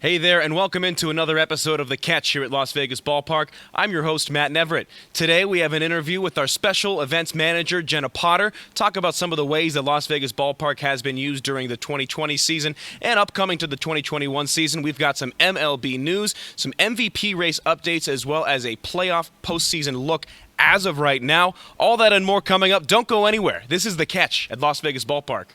Hey there, and welcome into another episode of The Catch here at Las Vegas Ballpark. I'm your host, Matt Neverett. Today we have an interview with our special events manager, Jenna Potter, talk about some of the ways that Las Vegas Ballpark has been used during the 2020 season and upcoming to the 2021 season. We've got some MLB news, some MVP race updates, as well as a playoff postseason look as of right now. All that and more coming up. Don't go anywhere. This is The Catch at Las Vegas Ballpark.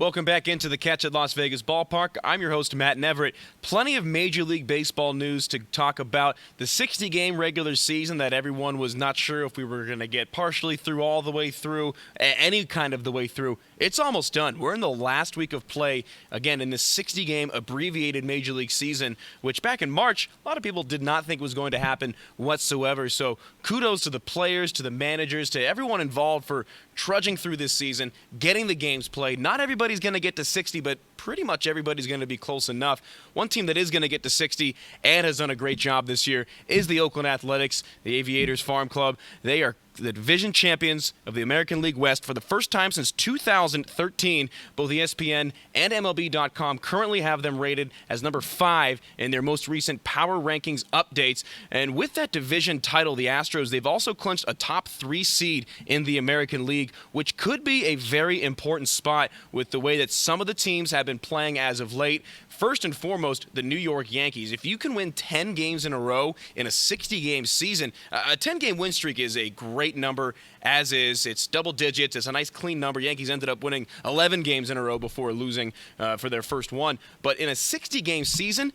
Welcome back into The Catch at Las Vegas Ballpark. I'm your host, Matt Neverett. Plenty of Major League Baseball news to talk about. The 60-game regular season that everyone was not sure if we were going to get partially through, all the way through, any kind of the way through. It's almost done. We're in the last week of play, again, in this 60-game abbreviated Major League season, which back in March, a lot of people did not think was going to happen whatsoever. So kudos to the players, to the managers, to everyone involved for trudging through this season, getting the games played. Not everybody's going to get to 60, but pretty much everybody's going to be close enough. One team that is going to get to 60 and has done a great job this year is the Oakland Athletics, the Aviators Farm Club. They are the division champions of the American League West for the first time since 2013. Both ESPN and MLB.com currently have them rated as number 5 in their most recent power rankings updates. And with that division title, the Astros, they've also clinched a top 3 seed in the American League, which could be a very important spot with the way that some of the teams have been playing as of late. First and foremost, the New York Yankees. If you can win 10 games in a row in a 60-game season, a 10-game win streak is a great number, as is. It's double digits. It's a nice, clean number. Yankees ended up winning 11 games in a row before losing for their first one. But in a 60-game season,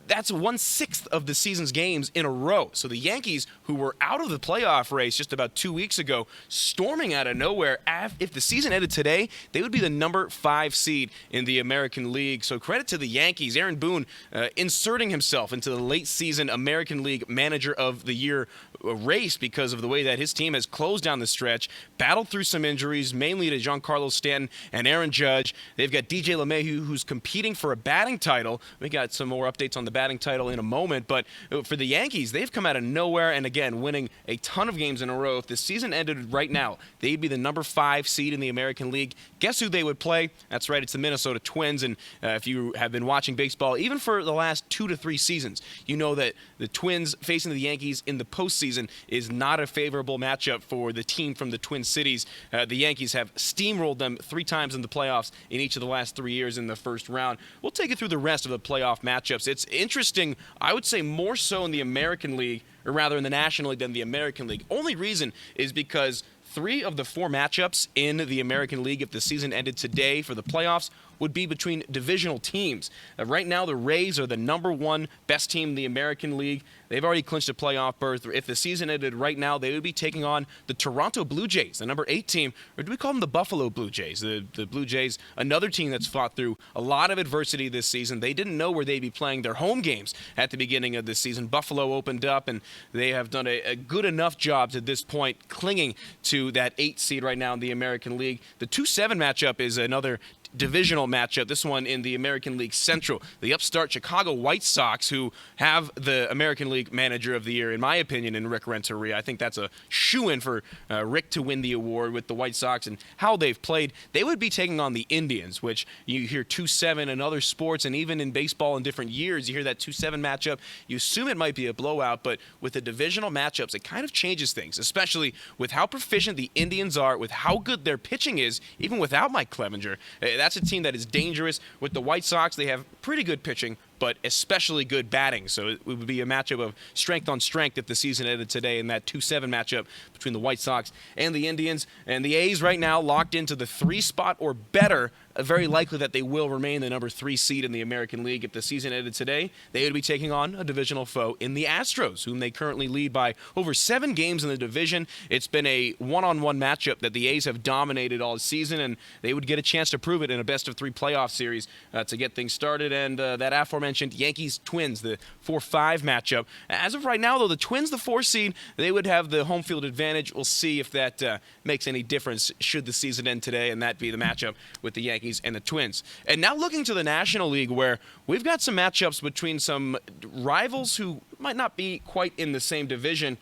that's 1/6 of the season's games in a row. So the Yankees, who were out of the playoff race just about 2 weeks ago, storming out of nowhere. If the season ended today, they would be the number 5 seed in the American League. So credit to the Yankees. Aaron Boone inserting himself into the late season American League Manager of the Year race because of the way that his team has closed down the stretch, battled through some injuries, mainly to Giancarlo Stanton and Aaron Judge. They've got DJ LeMahieu, who's competing for a batting title. We got some more updates on the batting title in a moment, but for the Yankees, they've come out of nowhere and, again, winning a ton of games in a row. If the season ended right now, they'd be the number 5 seed in the American League. Guess who they would play? That's right, it's the Minnesota Twins, and if you have been watching baseball, even for the last 2 to 3 seasons, you know that the Twins facing the Yankees in the postseason is not a favorable matchup for the team from the Twin Cities. The Yankees have steamrolled them 3 times in the playoffs in each of the last 3 years in the first round. We'll take you through the rest of the playoff matchups. It's interesting, I would say more so in the American League, or rather in the National League than the American League. Only reason is because 3 of the 4 matchups in the American League, if the season ended today for the playoffs, would be between divisional teams. Right now, the Rays are the number 1 best team in the American League. They've already clinched a playoff berth. If the season ended right now, they would be taking on the Toronto Blue Jays, the number 8 team, or do we call them the Buffalo Blue Jays? The Blue Jays, another team that's fought through a lot of adversity this season. They didn't know where they'd be playing their home games at the beginning of this season. Buffalo opened up, and they have done a good enough job to this point, clinging to that 8 seed right now in the American League. The 2-7 matchup is another divisional matchup, this one in the American League Central. The upstart Chicago White Sox, who have the American League Manager of the Year, in my opinion, in Rick Renteria. I think that's a shoo-in for Rick to win the award with the White Sox and how they've played. They would be taking on the Indians, which you hear 2-7 in other sports, and even in baseball in different years, you hear that 2-7 matchup. You assume it might be a blowout, but with the divisional matchups, it kind of changes things, especially with how proficient the Indians are, with how good their pitching is, even without Mike Clevenger. That's a team that is dangerous. With the White Sox, they have pretty good pitching, but especially good batting. So it would be a matchup of strength on strength if the season ended today in that 2-7 matchup between the White Sox and the Indians. And the A's right now locked into the 3 spot or better. Very likely that they will remain the number 3 seed in the American League. If the season ended today, they would be taking on a divisional foe in the Astros, whom they currently lead by over 7 games in the division. It's been a one-on-one matchup that the A's have dominated all season, and they would get a chance to prove it in a best-of-3 playoff series to get things started. And that aforementioned Yankees-Twins, the 4-5 matchup. As of right now, though, the Twins, the 4 seed, they would have the home field advantage. We'll see if that makes any difference should the season end today, and that be the matchup with the Yankees and the Twins. And now looking to the National League, where we've got some matchups between some rivals who might not be quite in the same division.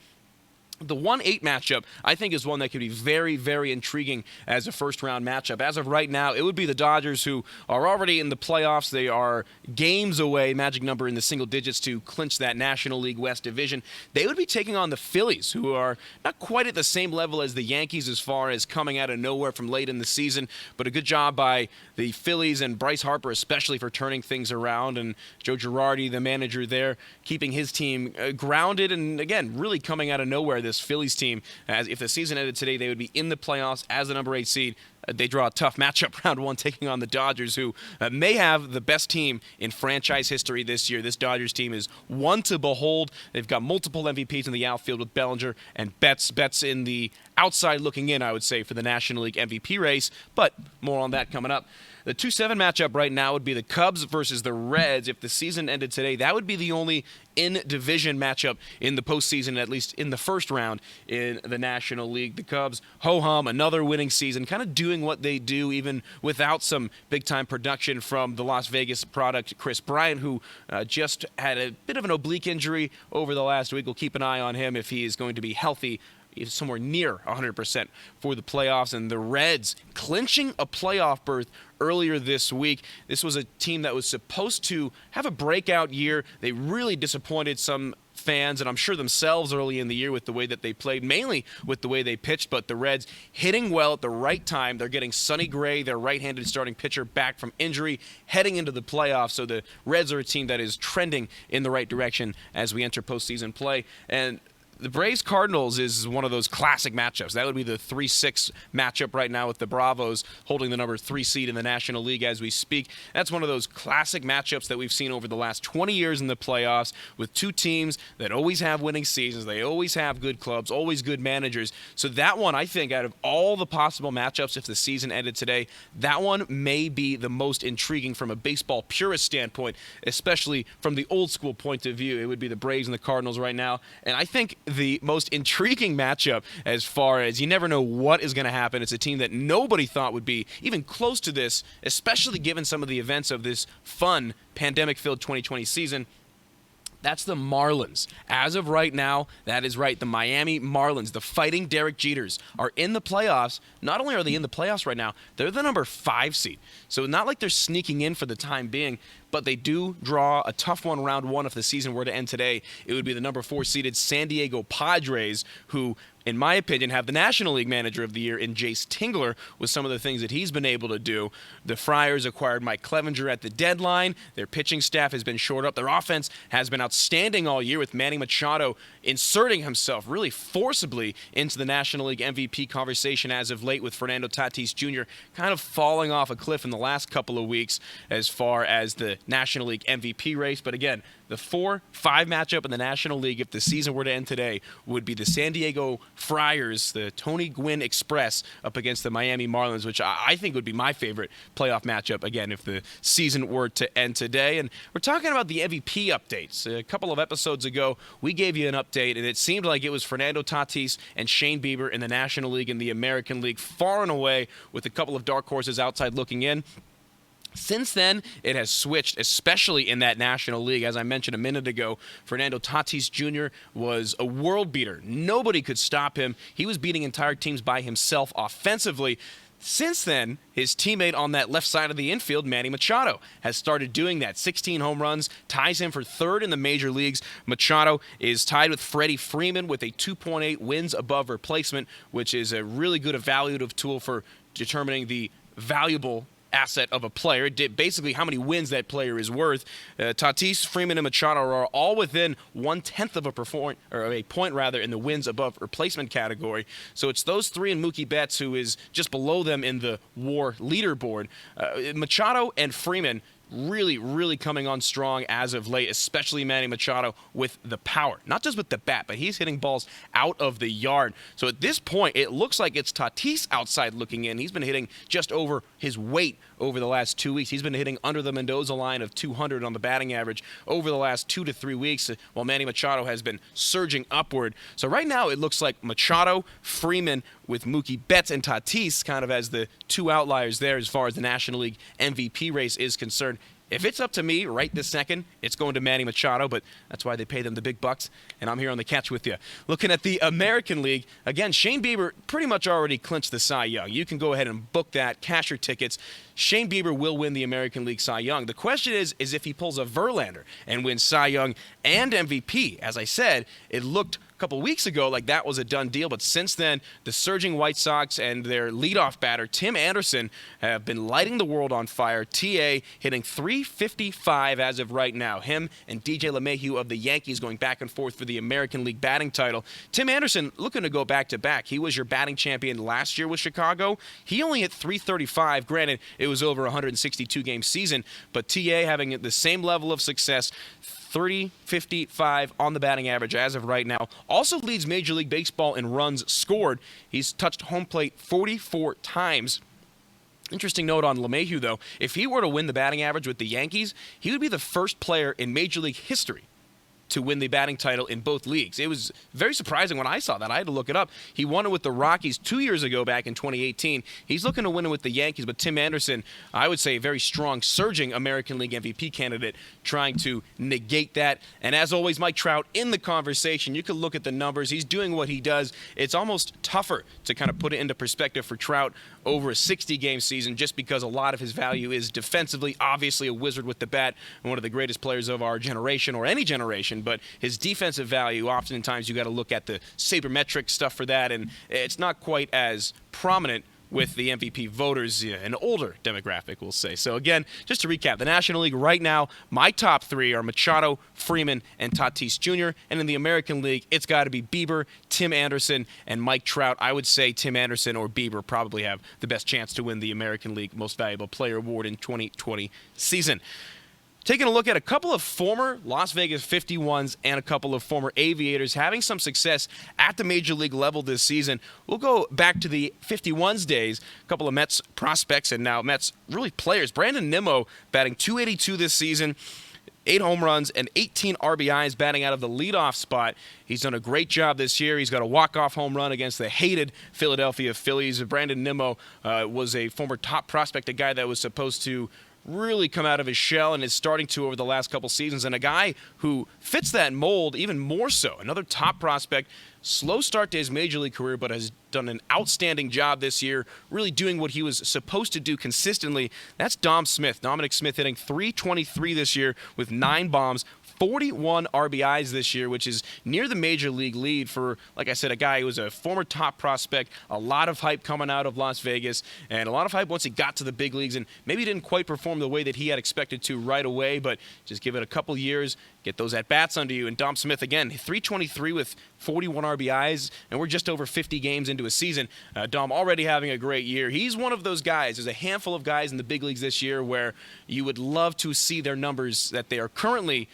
The 1-8 matchup, I think, is one that could be very, very intriguing as a first-round matchup. As of right now, it would be the Dodgers, who are already in the playoffs. They are games away, magic number in the single digits, to clinch that National League West division. They would be taking on the Phillies, who are not quite at the same level as the Yankees as far as coming out of nowhere from late in the season, but a good job by the Phillies and Bryce Harper especially for turning things around, and Joe Girardi, the manager there, keeping his team grounded and, again, really coming out of nowhere, this Phillies team. As if the season ended today, they would be in the playoffs as the number 8 seed. They draw a tough matchup round 1, taking on the Dodgers, who may have the best team in franchise history this year. This Dodgers team is one to behold. They've got multiple MVPs in the outfield with Bellinger and Betts in the outside looking in, I would say, for the National League MVP race, but more on that coming up. The 2-7 matchup right now would be the Cubs versus the Reds. If the season ended today, that would be the only in-division matchup in the postseason, at least in the first round in the National League. The Cubs, ho-hum, another winning season, kind of doing what they do even without some big-time production from the Las Vegas product, Chris Bryant, who just had a bit of an oblique injury over the last week. We'll keep an eye on him if he is going to be healthy somewhere near 100% for the playoffs. And the Reds clinching a playoff berth earlier this week. This was a team that was supposed to have a breakout year. They really disappointed some fans, and I'm sure themselves, early in the year with the way that they played, mainly with the way they pitched. But the Reds hitting well at the right time. They're getting Sonny Gray, their right-handed starting pitcher, back from injury, heading into the playoffs. So the Reds are a team that is trending in the right direction as we enter postseason play. And the Braves-Cardinals is one of those classic matchups. That would be the 3-6 matchup right now with the Bravos holding the number 3 seed in the National League as we speak. That's one of those classic matchups that we've seen over the last 20 years in the playoffs with two teams that always have winning seasons. They always have good clubs, always good managers. So that one, I think, out of all the possible matchups, if the season ended today, that one may be the most intriguing from a baseball purist standpoint, especially from the old school point of view. It would be the Braves and the Cardinals right now. And I think the most intriguing matchup, as far as you never know what is going to happen. It's a team that nobody thought would be even close to this, especially given some of the events of this fun pandemic-filled 2020 season. That's the Marlins. As of right now, that is right. The Miami Marlins, the Fighting Derek Jeters, are in the playoffs. Not only are they in the playoffs right now, they're the number 5 seed. So not like they're sneaking in for the time being, but they do draw a tough one round 1 if the season were to end today. It would be the number 4 seeded San Diego Padres, who, in my opinion, have the National League Manager of the Year in Jace Tingler with some of the things that he's been able to do. The Friars acquired Mike Clevenger at the deadline. Their pitching staff has been shored up. Their offense has been outstanding all year, with Manny Machado inserting himself really forcibly into the National League MVP conversation as of late, with Fernando Tatis Jr. kind of falling off a cliff in the last couple of weeks as far as the National League MVP race. But again, the 4-5 matchup in the National League, if the season were to end today, would be the San Diego Friars, the Tony Gwynn Express, up against the Miami Marlins, which I think would be my favorite playoff matchup, again, if the season were to end today. And we're talking about the MVP updates. A couple of episodes ago, we gave you an update, and it seemed like it was Fernando Tatis and Shane Bieber in the National League and the American League, far and away, with a couple of dark horses outside looking in. Since then, it has switched, especially in that National League. As I mentioned a minute ago, Fernando Tatis Jr. was a world beater. Nobody could stop him. He was beating entire teams by himself offensively. Since then, his teammate on that left side of the infield, Manny Machado, has started doing that. 16 home runs, ties him for 3rd in the major leagues. Machado is tied with Freddie Freeman with a 2.8 wins above replacement, which is a really good evaluative tool for determining the valuable asset of a player. Basically how many wins that player is worth. Tatis, Freeman, and Machado are all within 1/10 of a point in the wins above replacement category. So it's those three and Mookie Betts who is just below them in the WAR leaderboard. Machado and Freeman really coming on strong as of late, especially Manny Machado with the power. Not just with the bat, but he's hitting balls out of the yard. So at this point, it looks like it's Tatis outside looking in. He's been hitting just over his weight over the last 2 weeks. He's been hitting under the Mendoza line of 200 on the batting average over the last 2 to 3 weeks, while Manny Machado has been surging upward. So right now, it looks like Machado, Freeman, with Mookie Betts and Tatis kind of as the two outliers there as far as the National League MVP race is concerned. If it's up to me right this second, it's going to Manny Machado, but that's why they pay them the big bucks, and I'm here on the catch with you. Looking at the American League, again, Shane Bieber pretty much already clinched the Cy Young. You can go ahead and book that, cash your tickets. Shane Bieber will win the American League Cy Young. The question is if he pulls a Verlander and wins Cy Young and MVP. As I said, it looked a couple weeks ago like that was a done deal, but since then, the surging White Sox and their leadoff batter, Tim Anderson, have been lighting the world on fire. TA hitting .355 as of right now. Him and DJ LeMahieu of the Yankees going back and forth for the American League batting title. Tim Anderson looking to go back-to-back. He was your batting champion last year with Chicago. He only hit .335. Granted, it was over a 162-game season, but TA having the same level of success, .355 on the batting average as of right now. Also leads Major League Baseball in runs scored. He's touched home plate 44 times. Interesting note on LeMahieu, though. If he were to win the batting average with the Yankees, he would be the first player in Major League history to win the batting title in both leagues. It was very surprising when I saw that. I had to look it up. He won it with the Rockies 2 years ago back in 2018. He's looking to win it with the Yankees, but Tim Anderson, I would say a very strong, surging American League MVP candidate, trying to negate that. And as always, Mike Trout in the conversation. You can look at the numbers. He's doing what he does. It's almost tougher to kind of put it into perspective for Trout over a 60-game season just because a lot of his value is defensively. Obviously a wizard with the bat and one of the greatest players of our generation or any generation, but his defensive value, oftentimes you got to look at the sabermetric stuff for that, and it's not quite as prominent with the MVP voters, an older demographic, we'll say. So again, just to recap, the National League right now, my top three are Machado, Freeman, and Tatis Jr., and in the American League, it's got to be Bieber, Tim Anderson, and Mike Trout. I would say Tim Anderson or Bieber probably have the best chance to win the American League Most Valuable Player Award in 2020 season. Taking a look at a couple of former Las Vegas 51s and a couple of former Aviators having some success at the Major League level this season. We'll go back to the 51s days. A couple of Mets prospects and now Mets really players. Brandon Nimmo batting .282 this season. 8 home runs and 18 RBIs batting out of the leadoff spot. He's done a great job this year. He's got a walk-off home run against the hated Philadelphia Phillies. Brandon Nimmo was a former top prospect, a guy that was supposed to really come out of his shell and is starting to over the last couple seasons, and a guy who fits that mold even more so. Another top prospect, slow start to his Major League career, but has done an outstanding job this year, really doing what he was supposed to do consistently. That's Dom Smith. Dominic Smith hitting .323 this year with 9 bombs, 41 RBIs this year, which is near the Major League lead for, like I said, a guy who was a former top prospect. A lot of hype coming out of Las Vegas, and a lot of hype once he got to the big leagues, and maybe didn't quite perform the way that he had expected to right away, but just give it a couple years, get those at-bats under you. And Dom Smith, again, .323 with 41 RBIs, and we're just over 50 games into a season. Dom already having a great year. He's one of those guys. There's a handful of guys in the big leagues this year where you would love to see their numbers that they are currently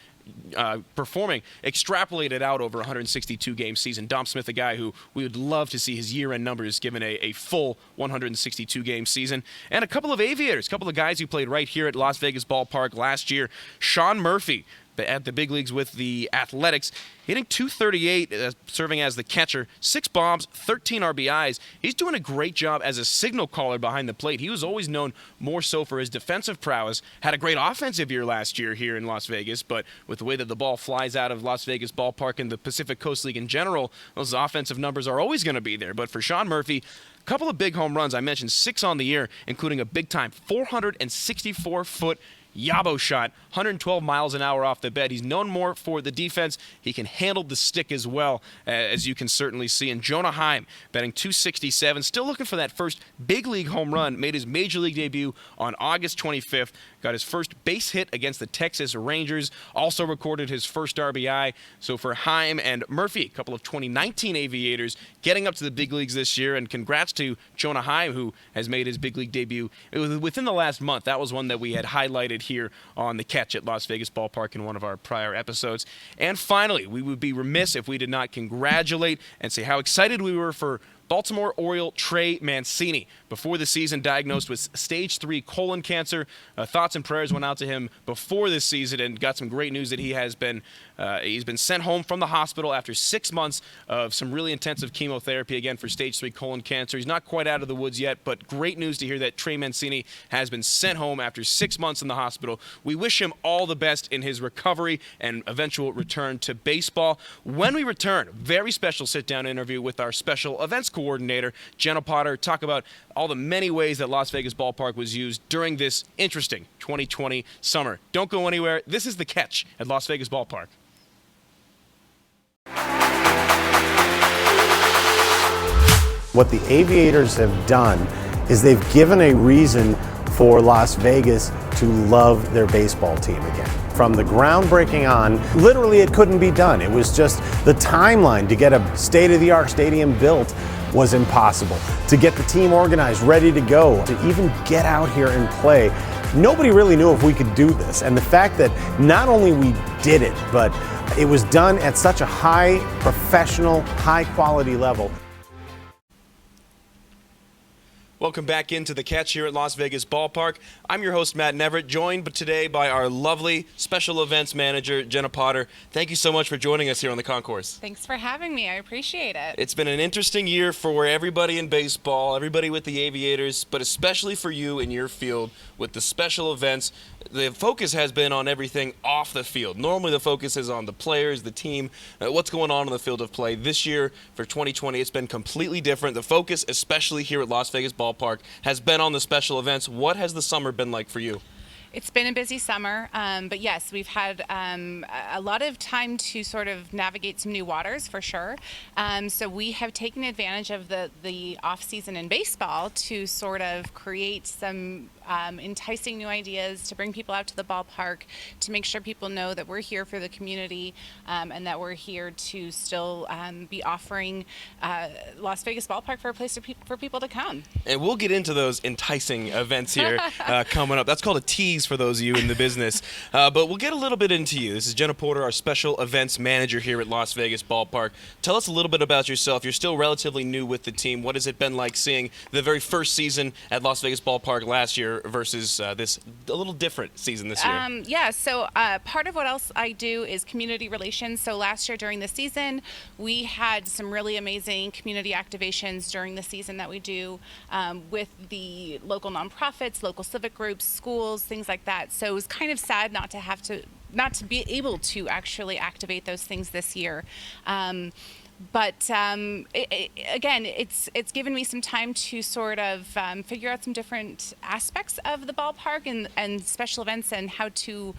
performing extrapolated out over a 162-game season. Dom Smith, a guy who we would love to see his year-end numbers given a full 162-game season. And a couple of Aviators, a couple of guys who played right here at Las Vegas Ballpark last year. Sean Murphy at the big leagues with the Athletics, hitting .238, serving as the catcher, 6 bombs, 13 RBIs. He's doing a great job as a signal caller behind the plate. He was always known more so for his defensive prowess. Had a great offensive year last year here in Las Vegas, but with the way that the ball flies out of Las Vegas Ballpark and the Pacific Coast League in general, those offensive numbers are always going to be there. But for Sean Murphy, a couple of big home runs. I mentioned 6 on the year, including a big-time 464-foot Yabo shot, 112 miles an hour off the bat. He's known more for the defense. He can handle the stick as well, as you can certainly see. And Jonah Heim, batting .267, still looking for that first big league home run, made his major league debut on August 25th, got his first base hit against the Texas Rangers, also recorded his first RBI. So for Heim and Murphy, a couple of 2019 Aviators, getting up to the big leagues this year, and congrats to Jonah Heim, who has made his big league debut within the last month. That was one that we had highlighted here on The Catch at Las Vegas Ballpark in one of our prior episodes. And finally, we would be remiss if we did not congratulate and say how excited we were for Baltimore Oriole Trey Mancini, before the season diagnosed with stage 3 colon cancer. Thoughts and prayers went out to him before this season, and got some great news that he's been sent home from the hospital after 6 months of some really intensive chemotherapy, again for stage 3 colon cancer. He's not quite out of the woods yet, but great news to hear that Trey Mancini has been sent home after 6 months in the hospital. We wish him all the best in his recovery and eventual return to baseball. When we return, very special sit-down interview with our special events coordinator, Jenna Potter, talk about all the many ways that Las Vegas Ballpark was used during this interesting 2020 summer. Don't go anywhere. This is The Catch at Las Vegas Ballpark. What the Aviators have done is they've given a reason for Las Vegas to love their baseball team again. From the groundbreaking on, literally it couldn't be done. It was just the timeline to get a state-of-the-art stadium built was impossible. To get the team organized, ready to go, to even get out here and play, nobody really knew if we could do this. And the fact that not only we did it, but it was done at such a high professional, high quality level. Welcome back into The Catch here at Las Vegas Ballpark. I'm your host, Matt Neverett, joined today by our lovely special events manager, Jenna Potter. Thank you so much for joining us here on the concourse. Thanks for having me. I appreciate it. It's been an interesting year for everybody in baseball, everybody with the Aviators, but especially for you in your field with the special events. The focus has been on everything off the field. Normally the focus is on the players, the team, what's going on the field of play. This year, for 2020, it's been completely different. The focus, especially here at Las Vegas Ballpark, has been on the special events. What has the summer been like for you? It's been a busy summer, but yes, we've had a lot of time to sort of navigate some new waters for sure. So we have taken advantage of the off season in baseball to sort of create some enticing new ideas to bring people out to the ballpark, to make sure people know that we're here for the community, and that we're here to still be offering Las Vegas Ballpark for a place for people to come. And we'll get into those enticing events here coming up. That's called a tease for those of you in the business. But we'll get a little bit into you. This is Jenna Porter, our special events manager here at Las Vegas Ballpark. Tell us a little bit about yourself. You're still relatively new with the team. What has it been like seeing the very first season at Las Vegas Ballpark last year versus this a little different season this year? So part of what else I do is community relations. So last year during the season, we had some really amazing community activations during the season that we do with the local nonprofits, local civic groups, schools, things like that. So it was kind of sad not to be able to actually activate those things this year. But again, it's given me some time to sort of figure out some different aspects of the ballpark and special events and how to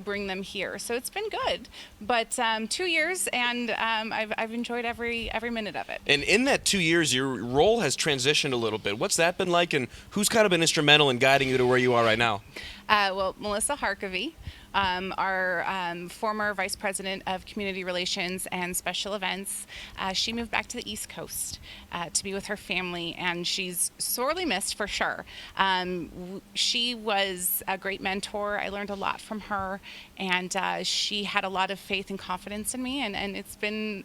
bring them here. So it's been good, but 2 years, and I've enjoyed every minute of it. And in that 2 years, your role has transitioned a little bit. What's that been like, and who's kind of been instrumental in guiding you to where you are right now? Well, Melissa Harkavy, our former Vice President of Community Relations and Special Events, she moved back to the East Coast to be with her family, and she's sorely missed for sure. She was a great mentor. I learned a lot from her, and she had a lot of faith and confidence in me, and it's been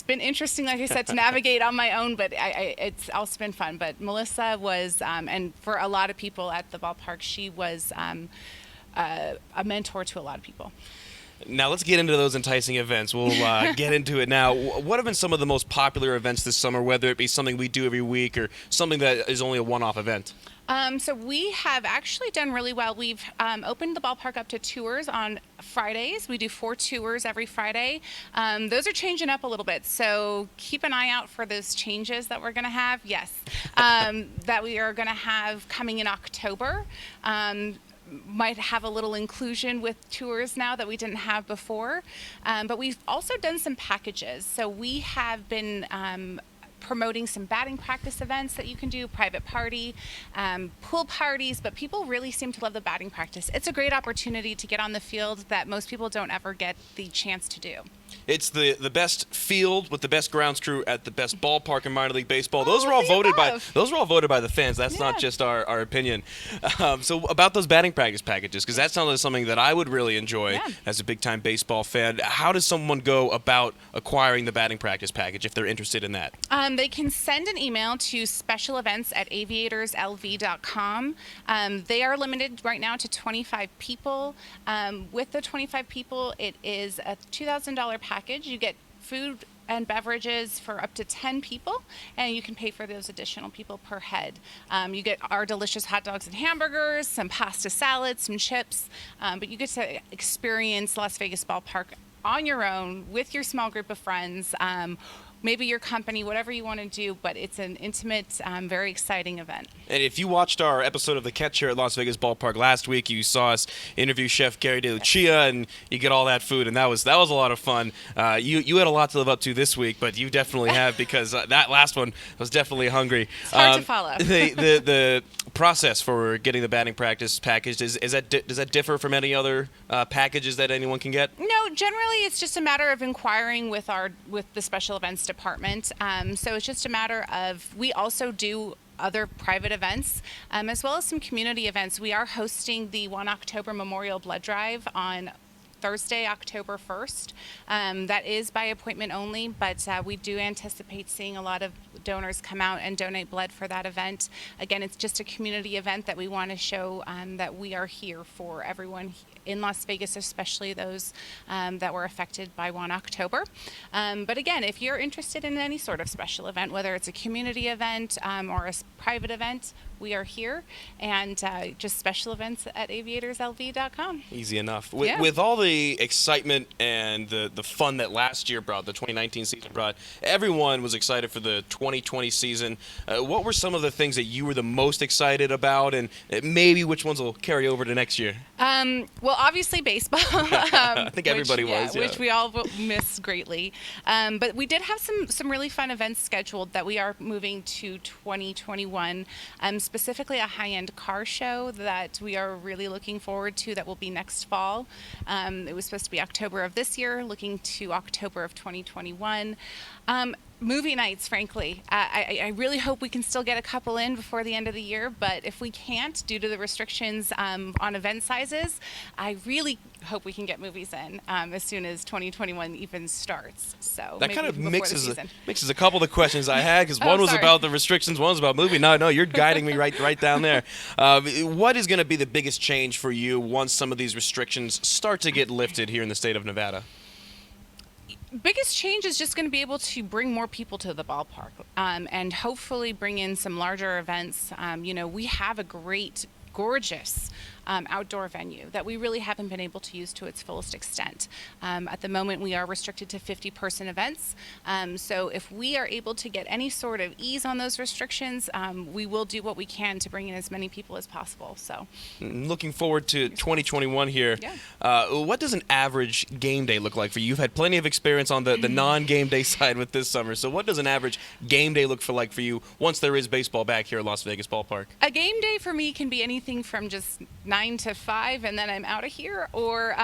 interesting, like I said, to navigate on my own, but it's also been fun. But Melissa was, and for a lot of people at the ballpark, she was a mentor to a lot of people. Now let's get into those enticing events. We'll get into it now. What have been some of the most popular events this summer, whether it be something we do every week or something that is only a one-off event? So we have actually done really well. We've opened the ballpark up to tours on Fridays. We do 4 tours every Friday. Those are changing up a little bit, so keep an eye out for those changes that we're going to have. Yes, that we are going to have coming in October. might have a little inclusion with tours now that we didn't have before. But we've also done some packages. So we have been promoting some batting practice events that you can do, private party, pool parties, but people really seem to love the batting practice. It's a great opportunity to get on the field that most people don't ever get the chance to do. It's the best field with the best grounds crew at the best ballpark in minor league baseball. Those are all voted by the fans. That's not just our opinion. So about those batting practice packages, because that sounds like something that I would really enjoy as a big time baseball fan. How does someone go about acquiring the batting practice package if they're interested in that? They can send an email to specialevents@aviatorslv.com. They are limited right now to 25 people. With the 25 people, it is a $2,000 package. You get food and beverages for up to 10 people, and you can pay for those additional people per head. You get our delicious hot dogs and hamburgers, some pasta salad, some chips, but you get to experience Las Vegas Ballpark on your own with your small group of friends. Maybe your company, whatever you want to do, but it's an intimate, very exciting event. And if you watched our episode of The Catch here at Las Vegas Ballpark last week, you saw us interview Chef Gary De Lucia, and you get all that food, and that was a lot of fun. You had a lot to live up to this week, but you definitely have, because that last one was definitely hungry. It's hard to follow. The process for getting the batting practice package, does that differ from any other packages that anyone can get? No, generally it's just a matter of inquiring with the special events department. So it's just a matter of, we also do other private events, as well as some community events. We are hosting the 1 October Memorial Blood Drive on Thursday, October 1st. That is by appointment only, but we do anticipate seeing a lot of donors come out and donate blood for that event. Again, it's just a community event that we want to show that we are here for everyone in Las Vegas, especially those that were affected by 1 October. But again, if you're interested in any sort of special event, whether it's a community event or a private event, we are here, and just special events at aviatorslv.com. Easy enough. With all the excitement and the fun that last year brought, the 2019 season brought, everyone was excited for the 2020 season. What were some of the things that you were the most excited about, and maybe which ones will carry over to next year? Well, obviously baseball. I think everybody was. Which we all miss greatly. But we did have some really fun events scheduled that we are moving to 2021. Specifically a high-end car show that we are really looking forward to that will be next fall. It was supposed to be October of this year, looking to October of 2021. Movie nights, frankly. I really hope we can still get a couple in before the end of the year, but if we can't, due to the restrictions on event sizes, I really hope we can get movies in as soon as 2021 even starts. So that kind of mixes a couple of the questions I had, because one was about the restrictions, one was about movie. No, you're guiding me right down there. What is going to be the biggest change for you once some of these restrictions start to get lifted here in the state of Nevada? Biggest change is just going to be able to bring more people to the ballpark and hopefully bring in some larger events. We have a great, gorgeous outdoor venue that we really haven't been able to use to its fullest extent. At the moment, we are restricted to 50-person events. So if we are able to get any sort of ease on those restrictions, we will do what we can to bring in as many people as possible. So, looking forward to 2021 here. Yeah. What does an average game day look like for you? You've had plenty of experience on the non-game day side with this summer. So what does an average game day look like for you once there is baseball back here at Las Vegas Ballpark? A game day for me can be anything from just 9 to 5 and then I'm out of here, or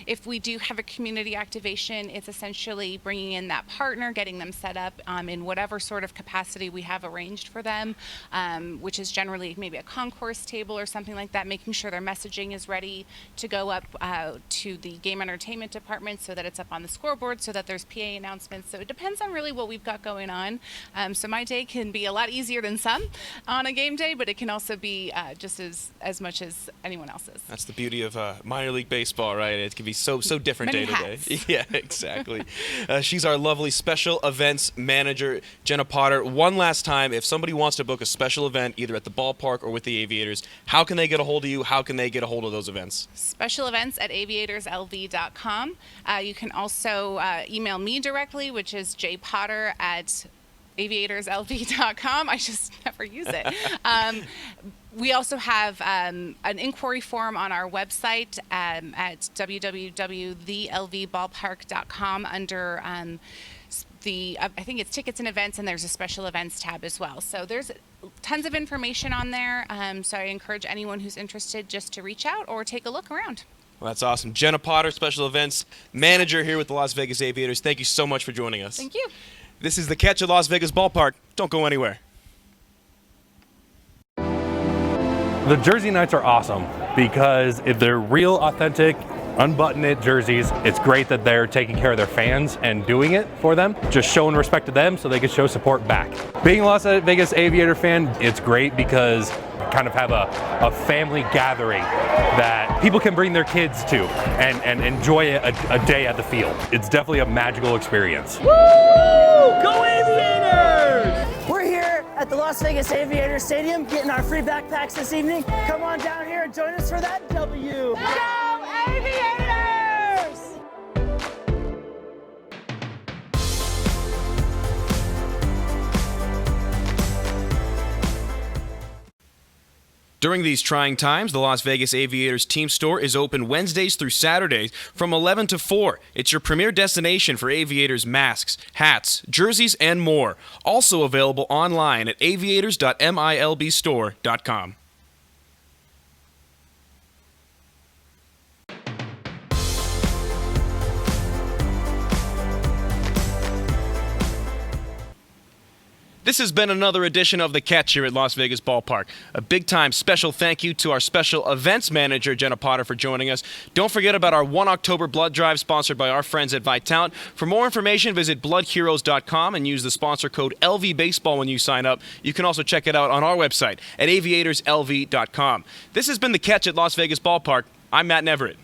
if we do have a community activation, it's essentially bringing in that partner, getting them set up in whatever sort of capacity we have arranged for them, which is generally maybe a concourse table or something like that, making sure their messaging is ready to go up to the game entertainment department so that it's up on the scoreboard, so that there's PA announcements. So it depends on really what we've got going on. So my day can be a lot easier than some on a game day, but it can also be just as much as anyone else's. That's the beauty of minor league baseball, right? It can be so different day to day. Yeah, exactly. She's our lovely special events manager, Jenna Potter. One last time, if somebody wants to book a special event, either at the ballpark or with the Aviators, how can they get a hold of you? How can they get a hold of those events? Special events at aviatorslv.com. You can also email me directly, which is jpotter at aviatorslv.com. I just never use it. We also have an inquiry form on our website at www.thelvballpark.com under I think it's tickets and events, and there's a special events tab as well. So there's tons of information on there. So I encourage anyone who's interested just to reach out or take a look around. Well, that's awesome. Jenna Potter, Special Events Manager here with the Las Vegas Aviators. Thank you so much for joining us. Thank you. This is The Catch at Las Vegas Ballpark. Don't go anywhere. The jersey nights are awesome because if they're real, authentic, unbutton-it jerseys, it's great that they're taking care of their fans and doing it for them, just showing respect to them so they can show support back. Being a Las Vegas Aviator fan, it's great because we kind of have a family gathering that people can bring their kids to and enjoy a day at the field. It's definitely a magical experience. Woo! Go Aviators! We're here at the Las Vegas Aviators Stadium getting our free backpacks this evening. Come on down here and join us for that W. Go Aviators! During these trying times, the Las Vegas Aviators team store is open Wednesdays through Saturdays from 11 to 4. It's your premier destination for Aviators masks, hats, jerseys, and more. Also available online at aviators.milbstore.com. This has been another edition of The Catch here at Las Vegas Ballpark. A big-time special thank you to our special events manager, Jenna Potter, for joining us. Don't forget about our 1 October blood drive sponsored by our friends at Vitalent. For more information, visit bloodheroes.com and use the sponsor code LVBaseball when you sign up. You can also check it out on our website at aviatorslv.com. This has been The Catch at Las Vegas Ballpark. I'm Matt Neverett.